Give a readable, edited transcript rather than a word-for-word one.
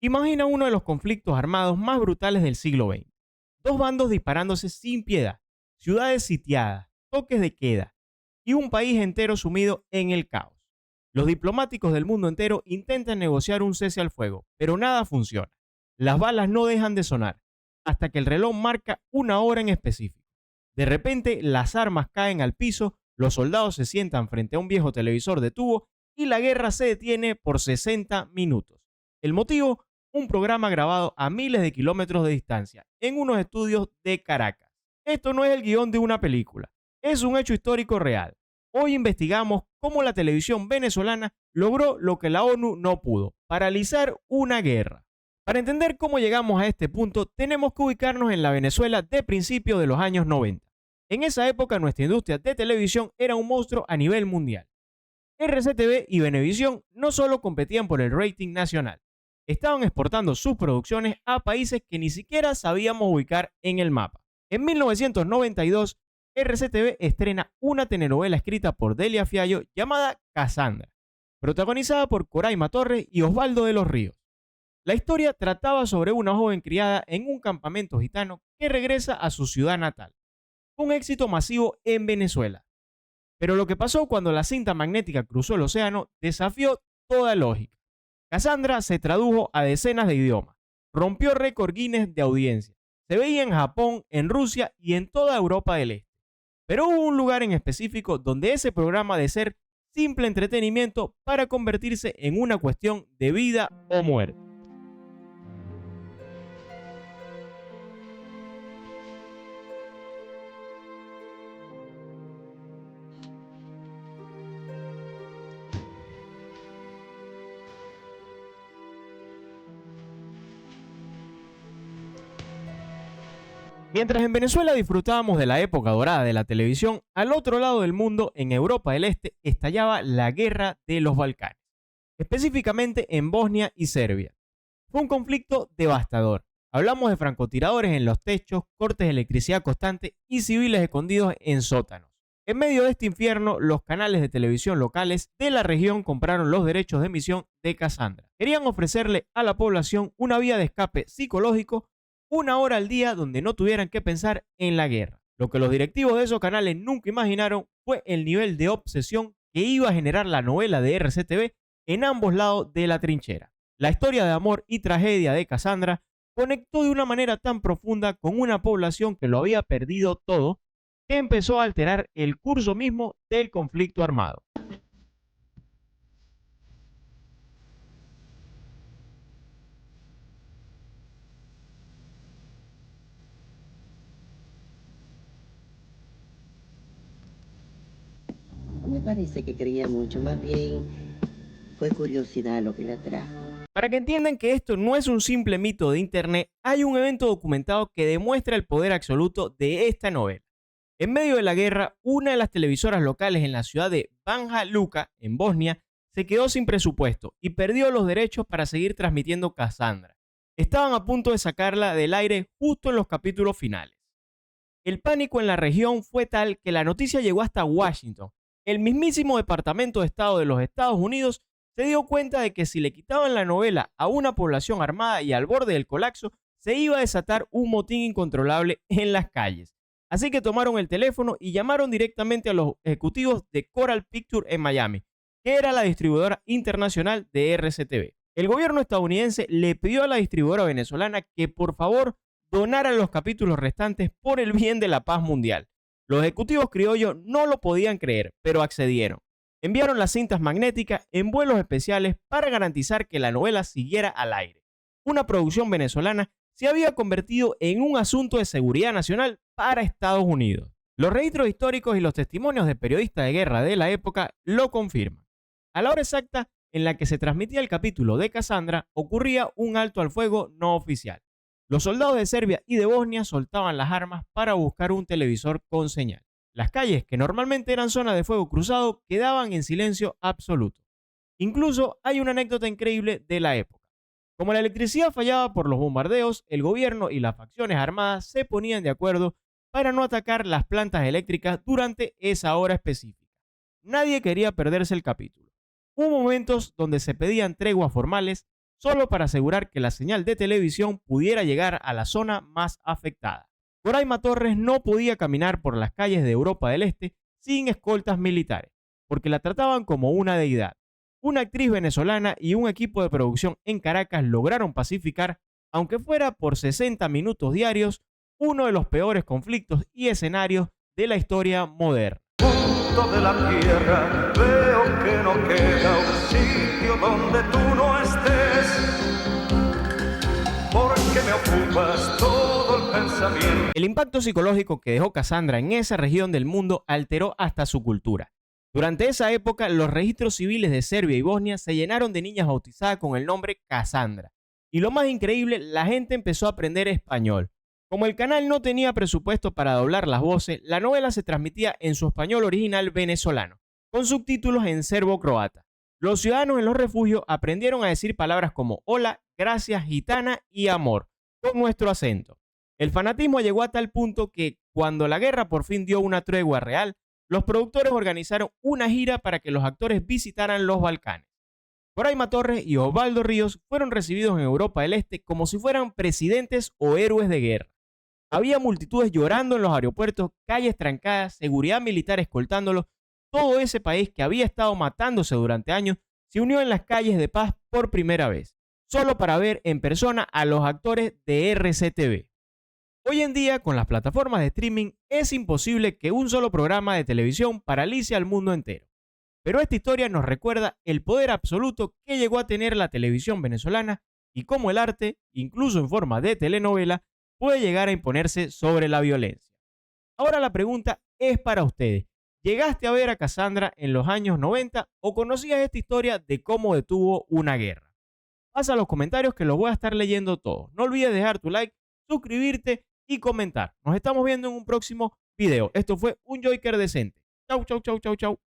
Imagina uno de los conflictos armados más brutales del siglo XX. Dos bandos disparándose sin piedad, ciudades sitiadas, toques de queda y un país entero sumido en el caos. Los diplomáticos del mundo entero intentan negociar un cese al fuego, pero nada funciona. Las balas no dejan de sonar, hasta que el reloj marca una hora en específico. De repente, las armas caen al piso, los soldados se sientan frente a un viejo televisor de tubo y la guerra se detiene por 60 minutos. El motivo, un programa grabado a miles de kilómetros de distancia, en unos estudios de Caracas. Esto no es el guión de una película, es un hecho histórico real. Hoy investigamos cómo la televisión venezolana logró lo que la ONU no pudo, paralizar una guerra. Para entender cómo llegamos a este punto, tenemos que ubicarnos en la Venezuela de principios de los años 90. En esa época nuestra industria de televisión era un monstruo a nivel mundial. RCTV y Venevisión no solo competían por el rating nacional, estaban exportando sus producciones a países que ni siquiera sabíamos ubicar en el mapa. En 1992, RCTV estrena una telenovela escrita por Delia Fiallo llamada Casandra, protagonizada por Coraima Torres y Osvaldo de los Ríos. La historia trataba sobre una joven criada en un campamento gitano que regresa a su ciudad natal. Un éxito masivo en Venezuela. Pero lo que pasó cuando la cinta magnética cruzó el océano desafió toda lógica. Casandra se tradujo a decenas de idiomas, rompió récord Guinness de audiencia, se veía en Japón, en Rusia y en toda Europa del Este. Pero hubo un lugar en específico donde ese programa de ser simple entretenimiento para convertirse en una cuestión de vida o muerte. Mientras en Venezuela disfrutábamos de la época dorada de la televisión, al otro lado del mundo, en Europa del Este, estallaba la Guerra de los Balcanes, específicamente en Bosnia y Serbia. Fue un conflicto devastador. Hablamos de francotiradores en los techos, cortes de electricidad constante y civiles escondidos en sótanos. En medio de este infierno, los canales de televisión locales de la región compraron los derechos de emisión de Casandra. Querían ofrecerle a la población una vía de escape psicológico, una hora al día donde no tuvieran que pensar en la guerra. Lo que los directivos de esos canales nunca imaginaron fue el nivel de obsesión que iba a generar la novela de RCTV en ambos lados de la trinchera. La historia de amor y tragedia de Casandra conectó de una manera tan profunda con una población que lo había perdido todo, que empezó a alterar el curso mismo del conflicto armado. Me parece que creía mucho, más bien fue curiosidad lo que le atrajo. Para que entiendan que esto no es un simple mito de internet, hay un evento documentado que demuestra el poder absoluto de esta novela. En medio de la guerra, una de las televisoras locales en la ciudad de Banja Luka, en Bosnia, se quedó sin presupuesto y perdió los derechos para seguir transmitiendo Casandra. Estaban a punto de sacarla del aire justo en los capítulos finales. El pánico en la región fue tal que la noticia llegó hasta Washington. El mismísimo Departamento de Estado de los Estados Unidos se dio cuenta de que si le quitaban la novela a una población armada y al borde del colapso, se iba a desatar un motín incontrolable en las calles. Así que tomaron el teléfono y llamaron directamente a los ejecutivos de Coral Pictures en Miami, que era la distribuidora internacional de RCTV. El gobierno estadounidense le pidió a la distribuidora venezolana que por favor donara los capítulos restantes por el bien de la paz mundial. Los ejecutivos criollos no lo podían creer, pero accedieron. Enviaron las cintas magnéticas en vuelos especiales para garantizar que la novela siguiera al aire. Una producción venezolana se había convertido en un asunto de seguridad nacional para Estados Unidos. Los registros históricos y los testimonios de periodistas de guerra de la época lo confirman. A la hora exacta en la que se transmitía el capítulo de Casandra, ocurría un alto al fuego no oficial. Los soldados de Serbia y de Bosnia soltaban las armas para buscar un televisor con señal. Las calles, que normalmente eran zonas de fuego cruzado, quedaban en silencio absoluto. Incluso hay una anécdota increíble de la época. Como la electricidad fallaba por los bombardeos, el gobierno y las facciones armadas se ponían de acuerdo para no atacar las plantas eléctricas durante esa hora específica. Nadie quería perderse el capítulo. Hubo momentos donde se pedían treguas formales, solo para asegurar que la señal de televisión pudiera llegar a la zona más afectada. Coraima Torres no podía caminar por las calles de Europa del Este sin escoltas militares, porque la trataban como una deidad. Una actriz venezolana y un equipo de producción en Caracas lograron pacificar, aunque fuera por 60 minutos diarios, uno de los peores conflictos y escenarios de la historia moderna. Punto de la tierra, veo que no queda un sitio donde tú no estés, porque me ocupas todo el pensamiento. El impacto psicológico que dejó Casandra en esa región del mundo alteró hasta su cultura. Durante esa época, los registros civiles de Serbia y Bosnia se llenaron de niñas bautizadas con el nombre Casandra. Y lo más increíble, la gente empezó a aprender español. Como el canal no tenía presupuesto para doblar las voces, la novela se transmitía en su español original venezolano, con subtítulos en serbo-croata. Los ciudadanos en los refugios aprendieron a decir palabras como hola, gracias, gitana y amor, con nuestro acento. El fanatismo llegó a tal punto que, cuando la guerra por fin dio una tregua real, los productores organizaron una gira para que los actores visitaran los Balcanes. Coraima Torres y Osvaldo Ríos fueron recibidos en Europa del Este como si fueran presidentes o héroes de guerra. Había multitudes llorando en los aeropuertos, calles trancadas, seguridad militar escoltándolos. Todo ese país que había estado matándose durante años se unió en las calles de paz por primera vez, solo para ver en persona a los actores de RCTV. Hoy en día, con las plataformas de streaming, es imposible que un solo programa de televisión paralice al mundo entero. Pero esta historia nos recuerda el poder absoluto que llegó a tener la televisión venezolana y cómo el arte, incluso en forma de telenovela, puede llegar a imponerse sobre la violencia. Ahora la pregunta es para ustedes. ¿Llegaste a ver a Casandra en los años 90 o conocías esta historia de cómo detuvo una guerra? Pasa a los comentarios que los voy a estar leyendo todos. No olvides dejar tu like, suscribirte y comentar. Nos estamos viendo en un próximo video. Esto fue Un Joker Decente. Chau, chau, chau, chau, chau.